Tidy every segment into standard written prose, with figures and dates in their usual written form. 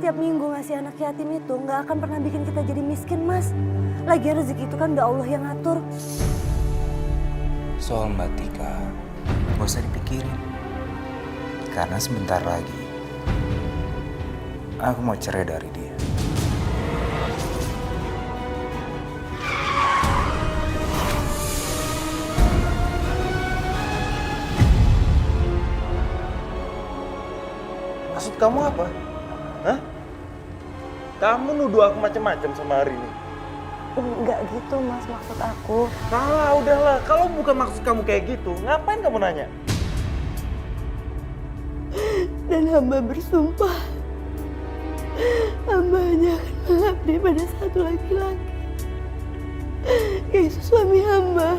tiap minggu ngasih anak yatim itu nggak akan pernah bikin kita jadi miskin, Mas. Lagian rezeki itu kan udah Allah yang ngatur. Soal Mbak Tika, gak usah dipikirin. Karena sebentar lagi, aku mau cerai dari dia. Maksud kamu apa? Hah? Kamu nuduh aku macam-macam sama hari ini. Enggak gitu, Mas, maksud aku. Nah, udahlah. Kalau bukan maksud kamu kayak gitu, ngapain kamu nanya? Dan hamba bersumpah, hamba hanya akan mengabdi pada satu laki-laki, yaitu suami hamba.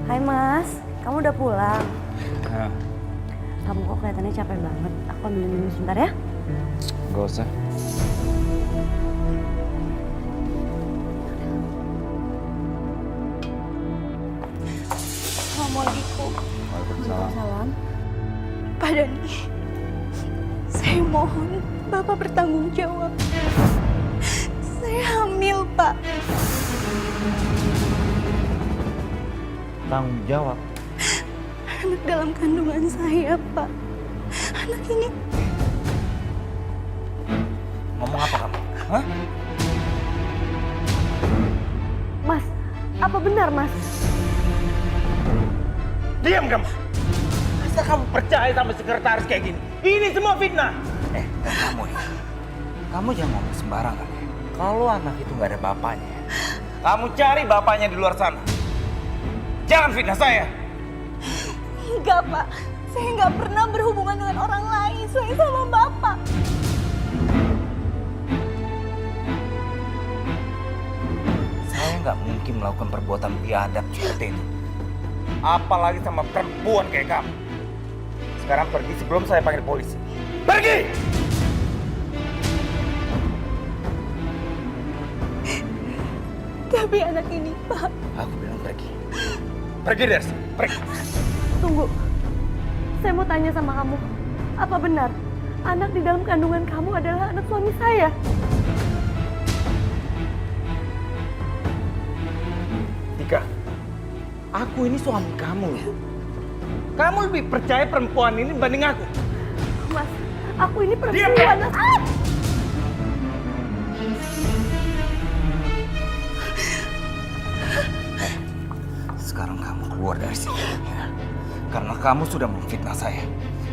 Hai Mas, kamu udah pulang? Nah, Kamu kok kelihatannya capek banget. Aku ambilin minum sebentar ya. gak usah. Assalamualaikum. Waalaikumsalam. Salam. Pak Dani, saya mohon Bapak bertanggung jawab. Saya hamil, Pak. Tanggung jawab. Anak dalam kandungan saya, Pak. Anak ini Ngomong apa kamu? Hah? Mas, apa benar Mas? Diam kamu. Masa kamu percaya sama sekretaris kayak gini? Ini semua fitnah. Dan kamu ya, kamu jangan ngomong sembarangan ya. Kalau anak itu nggak ada bapaknya, kamu cari bapaknya di luar sana. Jangan fitnah saya. enggak, Pak. Saya nggak pernah berhubungan dengan orang lain selain sama Bapak. Saya nggak mungkin melakukan perbuatan biadab seperti itu. Apalagi sama perempuan kayak kamu. Sekarang pergi sebelum saya panggil polisi. Pergi! Tapi anak ini, Pak. Aku bilang pergi. Pergi dari sini. Pergi. Tunggu. Saya mau tanya sama kamu. Apa benar anak di dalam kandungan kamu adalah anak suami saya? Tika, aku ini suami kamu loh. Kamu lebih percaya perempuan ini dibanding aku. Mas, aku ini Diam, perempuan. diam. Ah! Sekarang kamu keluar dari sini. Ya. Karena kamu sudah memfitnah saya.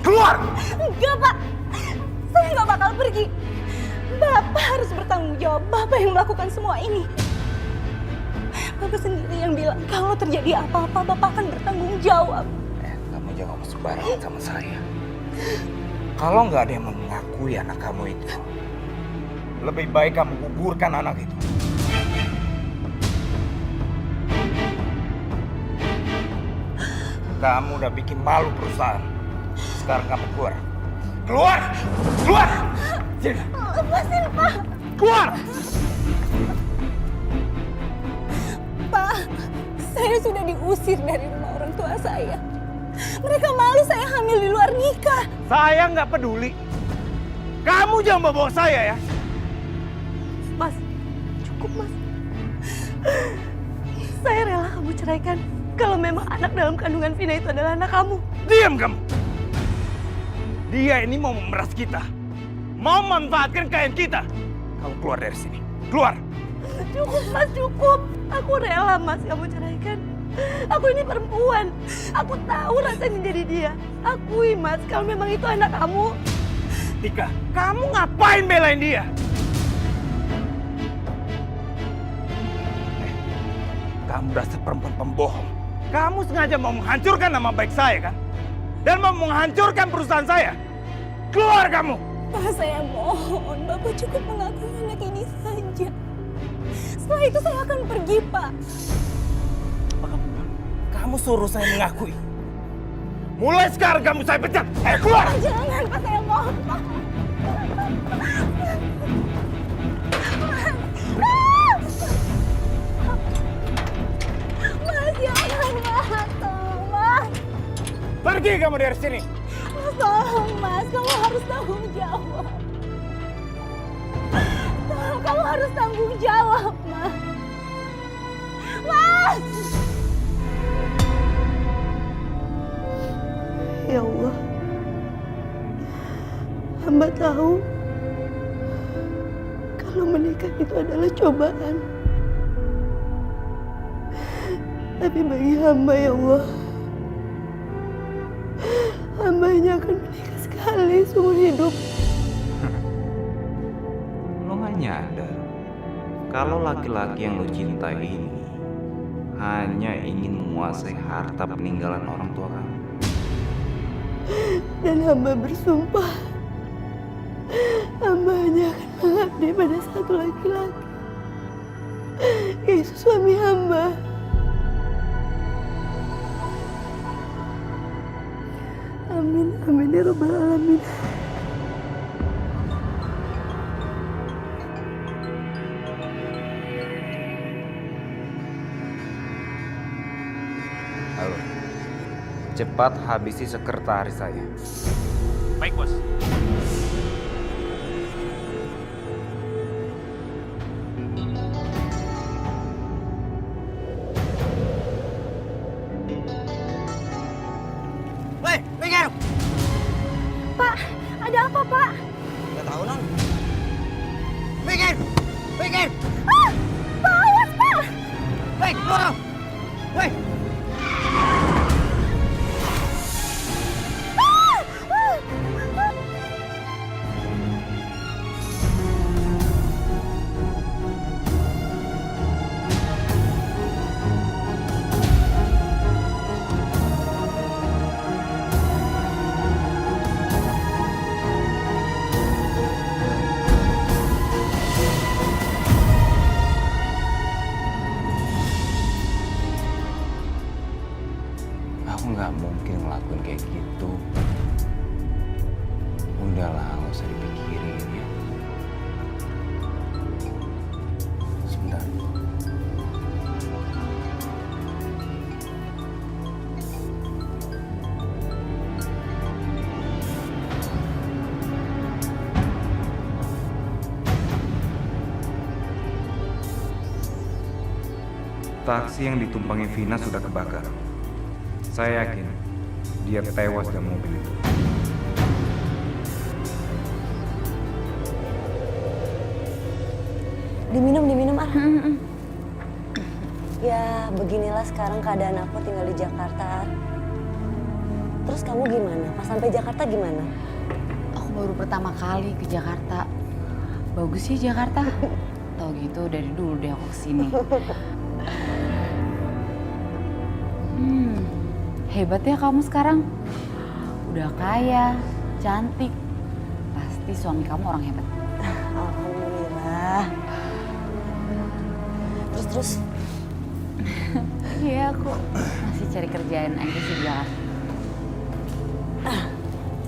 Keluar! Enggak, Pak. Saya nggak bakal pergi. Bapak harus bertanggung jawab. Bapak yang melakukan semua ini. Bapak sendiri yang bilang kalau terjadi apa-apa, Bapak akan bertanggung jawab. Kamu jangan ngomong sembarangan sama saya. Kalau nggak ada yang mengakui anak kamu itu, lebih baik kamu gugurkan anak itu. Kamu udah bikin malu perusahaan. Sekarang kamu keluar. Keluar! Keluar! Sini. Lepasin, Pak. Keluar! Pak, saya sudah diusir dari rumah orang tua saya. Mereka malu saya hamil di luar nikah. Saya nggak peduli. Kamu jangan bawa saya ya. Mas, cukup Mas. Saya rela kamu ceraikan kalau memang anak dalam kandungan Vina itu adalah anak kamu. Diam kamu. Dia ini mau memeras kita. Mau memanfaatkan kekayaan kita. Kamu keluar dari sini. Keluar. Cukup Mas, cukup. Aku rela Mas kamu ceraikan. Aku ini perempuan. Aku tahu rasanya jadi dia. Akui Mas kalau memang itu anak kamu. Tika, kamu ngapain belain dia? Kamu dasar perempuan pembohong. Kamu sengaja mau menghancurkan nama baik saya kan? Dan mau menghancurkan perusahaan saya. Keluar kamu! Pak, saya mohon Bapak cukup mengakui anak ini saja. Setelah itu saya akan pergi, Pak. Apa kamu bilang? Kamu suruh saya mengakui. Mulai sekarang kamu saya pecat. Ayo keluar. Jangan, Pak, saya mohon, Pak. Mas, jangan, Mas. Tolong, Mas. Pergi kamu dari sini. Mas, tolong, Mas. Kamu harus tanggung jawab. Tolong, kamu harus tanggung jawab, Mas. Mas! Ya Allah, hamba tahu kalau menikah itu adalah cobaan. Tapi bagi hamba, ya Allah, hamba hanya akan menikah sekali seumur hidup. Lo nggak nyadar kalau laki-laki yang lo cintai ini hanya ingin menguasai harta peninggalan orang tua kamu. Dan hamba bersumpah, hamba hanya akan mengabdi pada satu laki-laki, yaitu suami hamba. Amin, amin ya rabbal alamin. Halo, cepat habisi sekretaris saya. Baik, bos. Woi, minggir! Pak, ada apa, Pak? Gak tahu, Non. Minggir! Minggir! Ah! Pak, awas, Pak! Woi, keluar! Woi! Ah! Ah! Ah! Aku nggak mungkin ngelakuin kayak gitu. Udahlah, nggak usah dipikirin ya. Sebentar. Taksi yang ditumpangi Vina sudah kebakar. Saya yakin dia tewas dalam mobil itu. Diminum ah. Ya beginilah sekarang keadaan aku tinggal di Jakarta. Terus kamu gimana? Pas sampai Jakarta gimana? Aku baru pertama kali ke Jakarta. Bagus sih Jakarta. Tahu gitu dari dulu deh aku kesini. Hebat ya kamu sekarang. Udah kaya, cantik. Pasti suami kamu orang hebat. Alhamdulillah. Terus. Iya, aku masih cari kerjaan aja sih di Jakarta.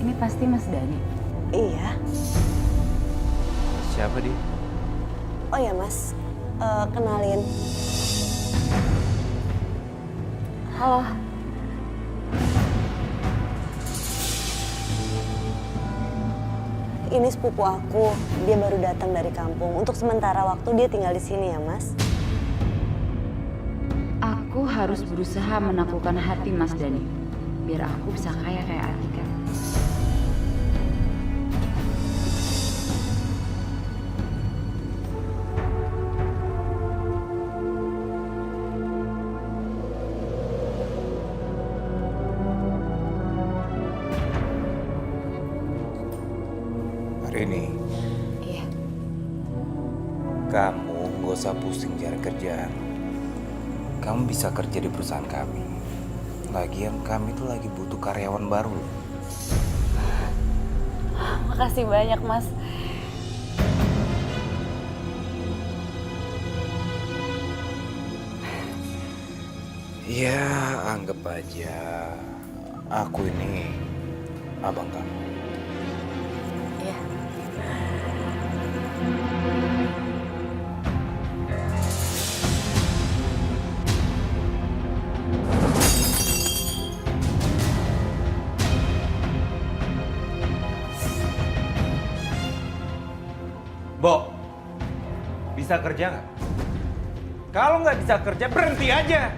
Ini pasti Mas Dani. Iya. Siapa dia? Oh ya Mas, kenalin. Halo. Ini sepupu aku. Dia baru datang dari kampung. Untuk sementara waktu dia tinggal di sini ya Mas. Aku harus berusaha menaklukkan hati Mas Dani. Biar aku bisa kaya kayak Atika. Rini, Iya. kamu nggak usah pusing cari kerjaan. Kamu bisa kerja di perusahaan kami. Lagian kami tuh lagi butuh karyawan baru. Makasih banyak Mas. Ya, anggap aja Aku ini abang kamu. Iya. Bo, bisa kerja nggak? Kalau nggak bisa kerja, berhenti aja.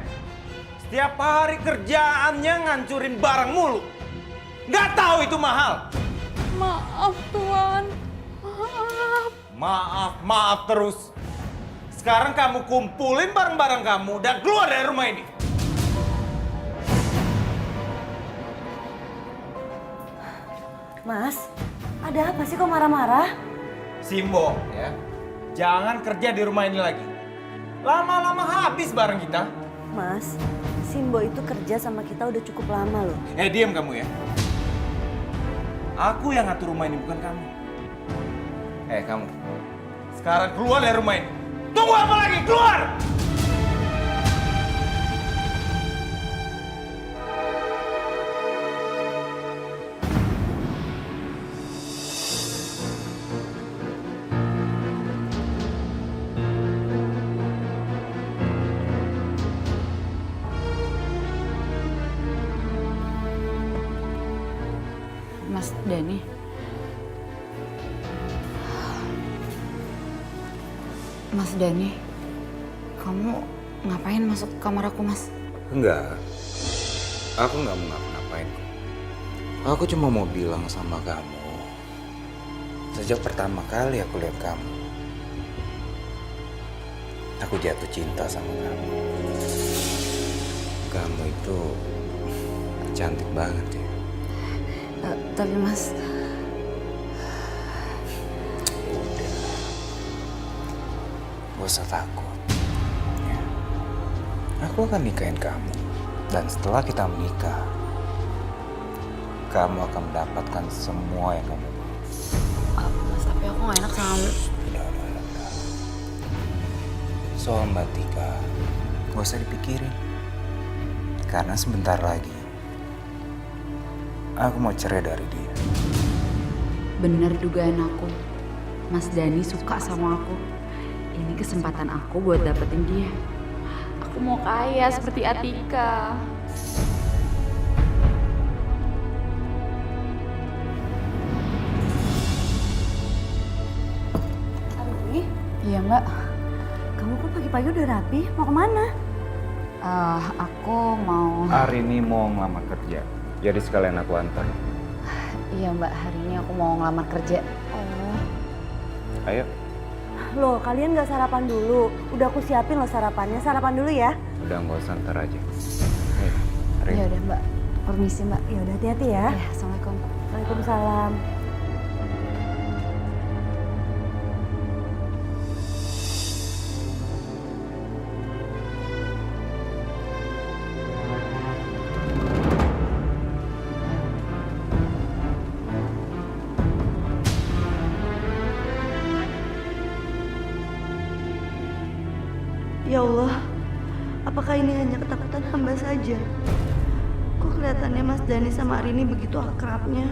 Setiap hari kerjaannya ngancurin barang mulu. Nggak tahu itu mahal. Maaf Tuan, maaf. Maaf terus. Sekarang kamu kumpulin barang-barang kamu dan keluar dari rumah ini. Mas, ada apa sih kok marah-marah? Simbo, ya. Jangan kerja di rumah ini lagi. Lama-lama habis barang kita. Mas, Simbo itu kerja sama kita udah cukup lama loh. Diam kamu ya. Aku yang ngatur rumah ini, bukan kamu. Kamu. Sekarang keluar dari rumah ini. Tunggu apa lagi? Keluar! Mas Dani. Mas Dani, kamu ngapain masuk ke kamar aku, Mas? Enggak. Aku nggak mau ngapa-ngapain kok. Aku cuma mau bilang sama kamu. Sejak pertama kali aku lihat kamu, aku jatuh cinta sama kamu. Kamu itu cantik banget ya. Tapi Mas, Udah. Gak usah takut. Ya. Aku akan nikahin kamu. Dan setelah kita menikah, kamu akan mendapatkan semua yang kamu mau. Mas, tapi aku gak enak sama... Udah. Soal Mbak Tika, gak usah dipikirin. Karena sebentar lagi, aku mau cerai dari dia. Bener dugaan aku. Mas Dani suka sama aku. Ini kesempatan aku buat dapetin dia. Aku mau kaya seperti Atika. Aduh, Iya Mbak. kamu kok pagi-pagi udah rapi? Mau kemana? Aku mau... Hari ini mau ngelamar kerja, jadi sekalian aku antar. Iya Mbak, hari ini aku mau ngelamar kerja. Oh. Ayo. Loh, kalian gak sarapan dulu? Udah aku siapin loh sarapannya. Sarapan dulu ya. Udah nggak usah, ntar aja. Ayo, hari Ya udah Mbak, permisi Mbak. Ya udah hati-hati ya. Ya, Assalamualaikum. Waalaikumsalam. Ya Allah, apakah ini hanya ketakutan hamba saja? Kok kelihatannya Mas Dani sama Arini begitu akrabnya?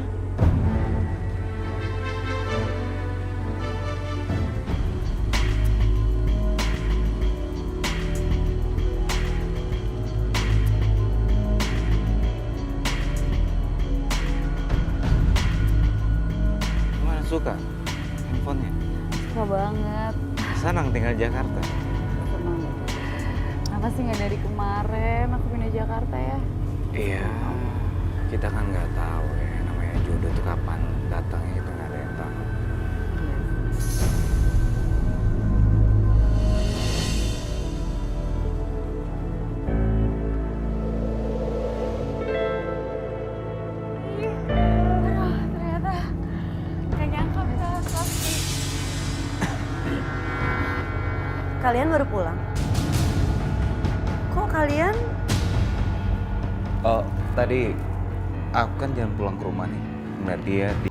Gimana, suka handphonenya? Suka banget. Senang tinggal di Jakarta. Senang. Kenapa sih nggak dari kemarin aku pindah Jakarta ya? Iya, kita kan nggak tahu ya, namanya jodoh tuh kapan datangnya, kita nggak ada yang tahu. Ternyata nggak nyangka bisa pasti. Kalian baru pulang? Kok kalian? Oh, tadi aku kan jalan pulang ke rumah nih, ngeliat dia di